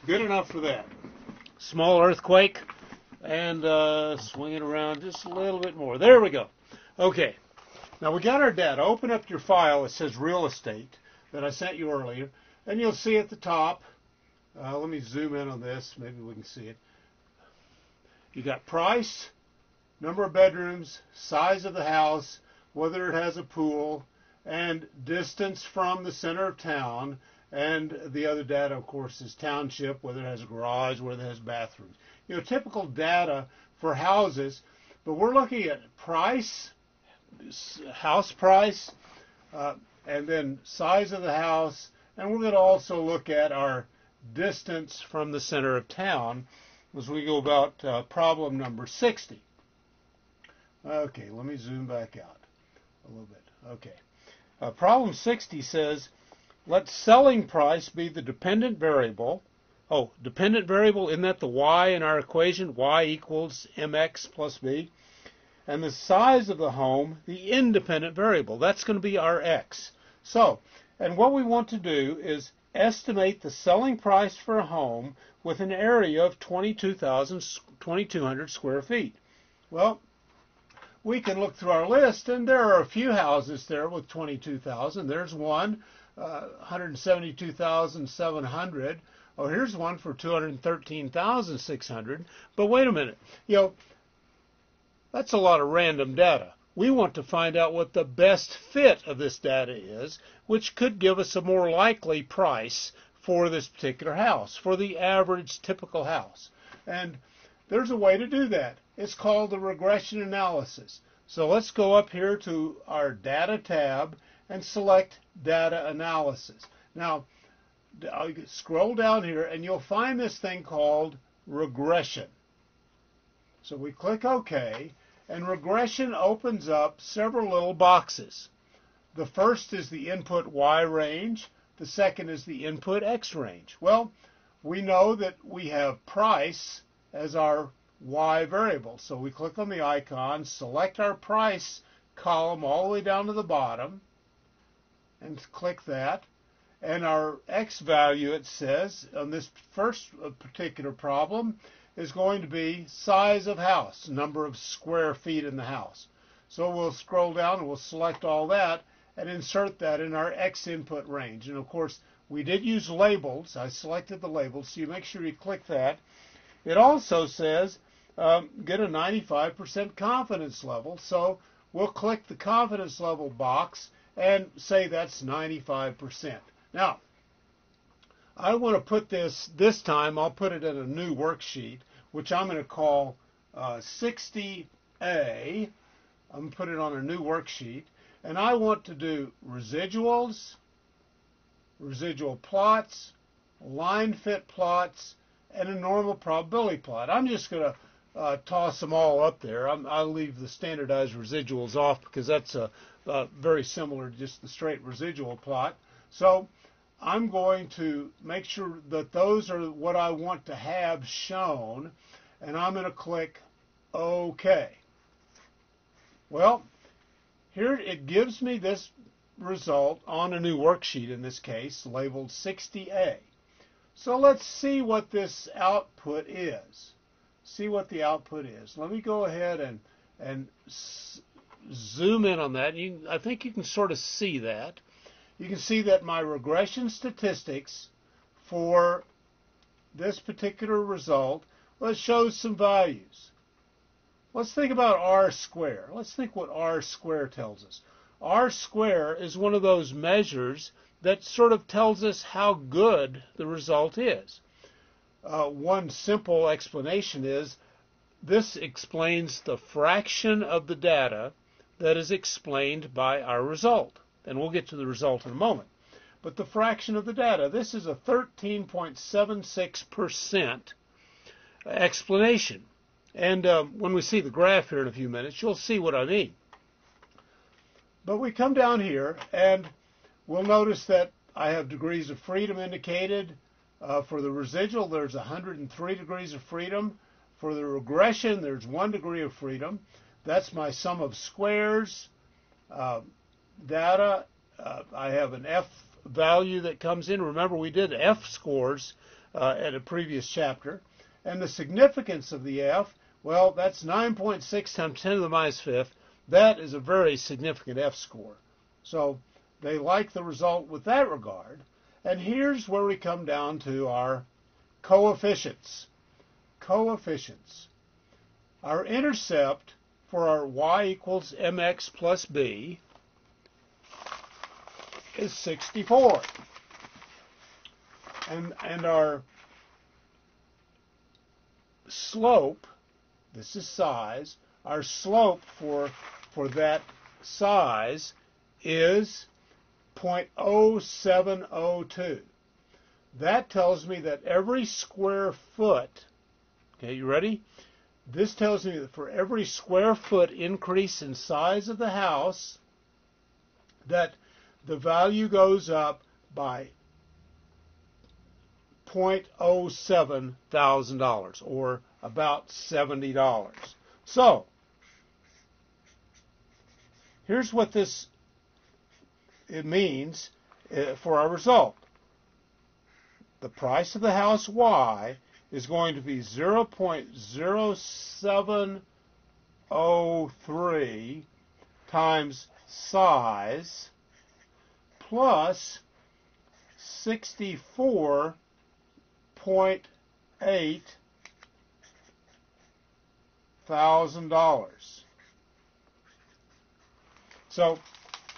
Good enough for that. Small earthquake, and swing it around just a little bit more. There we go. Okay. Now we got our data. Open up your file. It says real estate that I sent you earlier, and you'll see at the top. Let me zoom in on this. Maybe we can see it. You got price, number of bedrooms, size of the house, whether it has a pool, and distance from the center of town. And the other data, of course, is township, whether it has a garage, whether it has bathrooms. You know, typical data for houses, but we're looking at price, house price, and then size of the house, and we're going to also look at our distance from the center of town as we go about problem number 60. Okay, let me zoom back out a little bit. Okay. Problem 60 says, let selling price be the dependent variable. Oh, dependent variable, isn't that the y in our equation? Y equals mx plus b. And the size of the home, the independent variable. That's going to be our x. So, and what we want to do is estimate the selling price for a home with an area of 2,200 square feet. Well, we can look through our list, and there are a few houses there with 22,000. There's one, 172,700. Oh, here's one for 213,600. But wait a minute. You know, that's a lot of random data. We want to find out what the best fit of this data is, which could give us a more likely price for this particular house, for the average typical house. And there's a way to do that. It's called the regression analysis. So let's go up here to our data tab and select data analysis. Now, I'll scroll down here and you'll find this thing called regression. So we click OK, and regression opens up several little boxes. The first is the input Y range. The second is the input X range. Well, we know that we have price as our Y variable. So we click on the icon, select our price column all the way down to the bottom, and click that. And our X value, it says, on this first particular problem, is going to be size of house, number of square feet in the house. So we'll scroll down and we'll select all that and insert that in our X input range. And of course, we did use labels. I selected the labels, so you make sure you click that. It also says get a 95% confidence level. So we'll click the confidence level box and say that's 95%. Now, I want to put this time, I'll put it in a new worksheet, which I'm going to call 60A. I'm going to put it on a new worksheet. And I want to do residuals, residual plots, line fit plots, and a normal probability plot. I'm just going to toss them all up there. I'll leave the standardized residuals off because that's very similar to just the straight residual plot. So I'm going to make sure that those are what I want to have shown, and I'm going to click OK. Well, here it gives me this result on a new worksheet, in this case, labeled 60A. So let's see what this output is. See what the output is. Let me go ahead and zoom in on that. I think you can sort of see that. You can see that my regression statistics for this particular result, well, it shows some values. Let's think about R square. Let's think what R square tells us. R square is one of those measures that sort of tells us how good the result is. One simple explanation is this explains the fraction of the data that is explained by our result. And we'll get to the result in a moment. But the fraction of the data, this is a 13.76% explanation. And when we see the graph here in a few minutes, you'll see what I mean. But we come down here, and we'll notice that I have degrees of freedom indicated. For the residual, there's 103 degrees of freedom. For the regression, there's 1 degree of freedom. That's my sum of squares. Data, I have an F value that comes in. Remember, we did F scores at a previous chapter. And the significance of the F, well, that's 9.6 times 10 to the minus fifth. That is a very significant F score. So they like the result with that regard. And here's where we come down to our coefficients. Coefficients. Our intercept for our y equals mx plus b is 64. And our slope, this is size, our slope for that size is 0.0702. That tells me that every square foot, okay, you ready? This tells me that for every square foot increase in size of the house, that the value goes up by $0.07 thousand, or about $70. So, here's what it means for our result. The price of the house Y is going to be 0.0703 times size plus 64.8 thousand dollars. So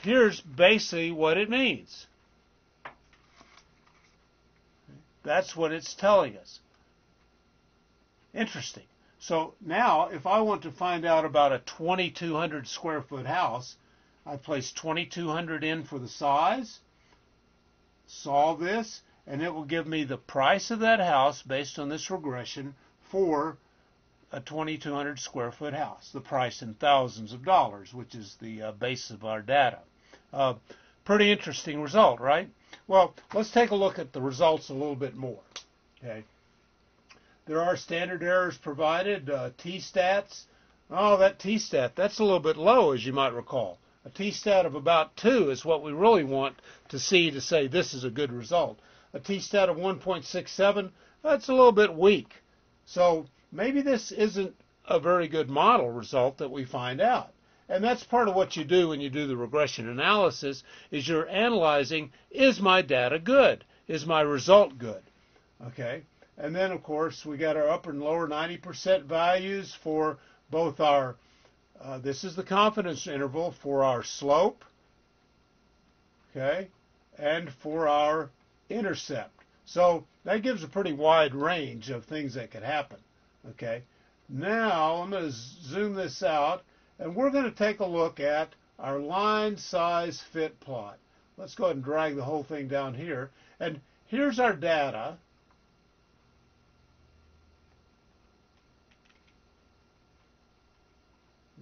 here's basically what it means. That's what it's telling us. Interesting. So now, if I want to find out about a 2,200 square foot house, I place 2,200 in for the size, solve this, and it will give me the price of that house based on this regression for a 2,200 square foot house, the price in thousands of dollars, which is the base of our data. Pretty interesting result, right? Well, let's take a look at the results a little bit more. Okay. There are standard errors provided, t-stats. Oh, that t-stat, that's a little bit low, as you might recall. A t-stat of about 2 is what we really want to see to say this is a good result. A t-stat of 1.67, that's a little bit weak. So maybe this isn't a very good model result that we find out. And that's part of what you do when you do the regression analysis, is you're analyzing, is my data good? Is my result good? Okay. And then, of course, we got our upper and lower 90% values for both our, this is the confidence interval for our slope, okay, and for our intercept. So that gives a pretty wide range of things that could happen, okay. Now, I'm going to zoom this out, and we're going to take a look at our line size fit plot. Let's go ahead and drag the whole thing down here. And here's our data.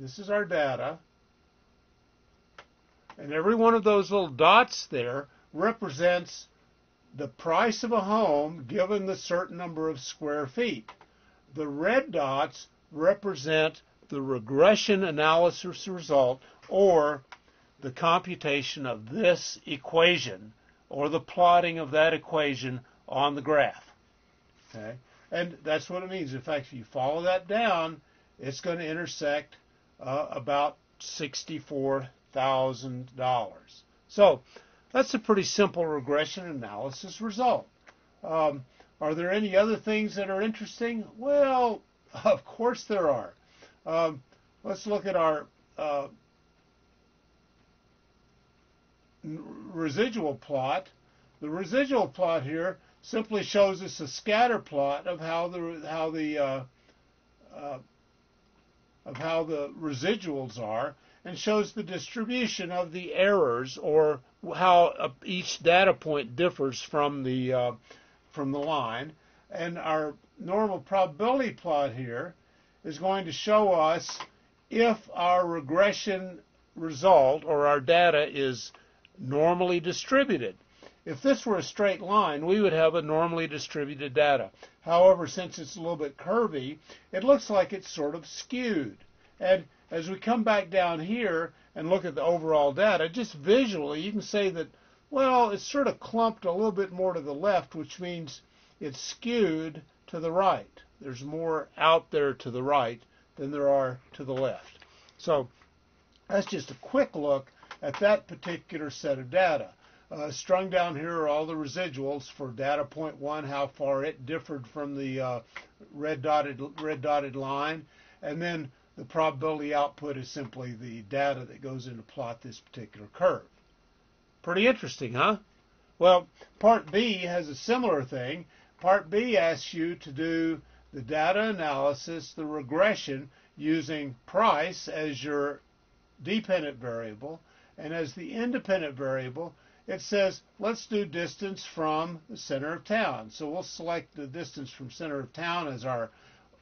This is our data. And every one of those little dots there represents the price of a home given the certain number of square feet. The red dots represent the regression analysis result, or the computation of this equation, or the plotting of that equation on the graph. Okay? And that's what it means. In fact, if you follow that down, it's going to intersect about $64,000. So that's a pretty simple regression analysis result. Are there any other things that are interesting? Well, of course there are. Let's look at our residual plot. The residual plot here simply shows us a scatter plot of how the residuals are, and shows the distribution of the errors, or how each data point differs from the line. And our normal probability plot here is going to show us if our regression result, or our data, is normally distributed. If this were a straight line, we would have a normally distributed data. However, since it's a little bit curvy, it looks like it's sort of skewed. And as we come back down here and look at the overall data, just visually you can say that, well, it's sort of clumped a little bit more to the left, which means it's skewed to the right. There's more out there to the right than there are to the left. So that's just a quick look at that particular set of data. Strung down here are all the residuals for data point 1, how far it differed from the red dotted line, and then the probability output is simply the data that goes in to plot this particular curve. Pretty interesting, huh? Well, Part B has a similar thing. Part B asks you to do the data analysis, the regression, using price as your dependent variable, and as the independent variable, it says, let's do distance from the center of town. So we'll select the distance from center of town as our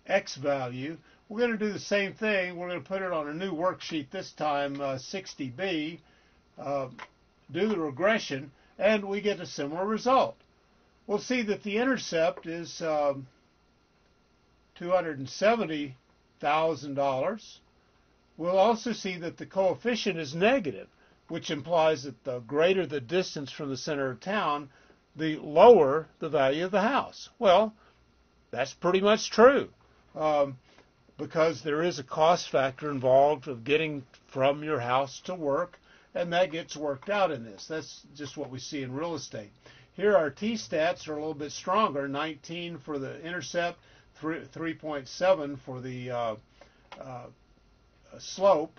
X value. We're going to do the same thing. We're going to put it on a new worksheet this time, 60B, do the regression, and we get a similar result. We'll see that the intercept is $270,000. We'll also see that the coefficient is negative, which implies that the greater the distance from the center of town, the lower the value of the house. Well, that's pretty much true, because there is a cost factor involved of getting from your house to work, and that gets worked out in this. That's just what we see in real estate. Here our t-stats are a little bit stronger, 19 for the intercept, 3.7 for the slope.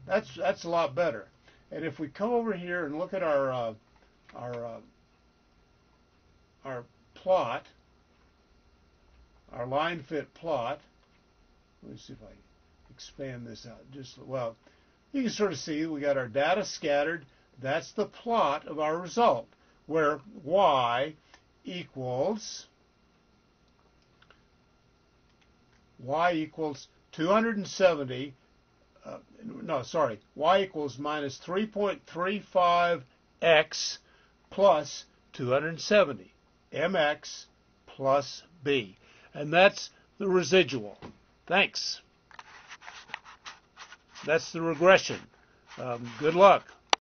That's a lot better. And if we come over here and look at our plot, our line fit plot, let me see if I expand this out. Well, you can sort of see we got our data scattered. That's the plot of our result, where y equals 270. Y equals minus 3.35x plus 270, mx plus b. And that's the residual. Thanks. That's the regression. Good luck.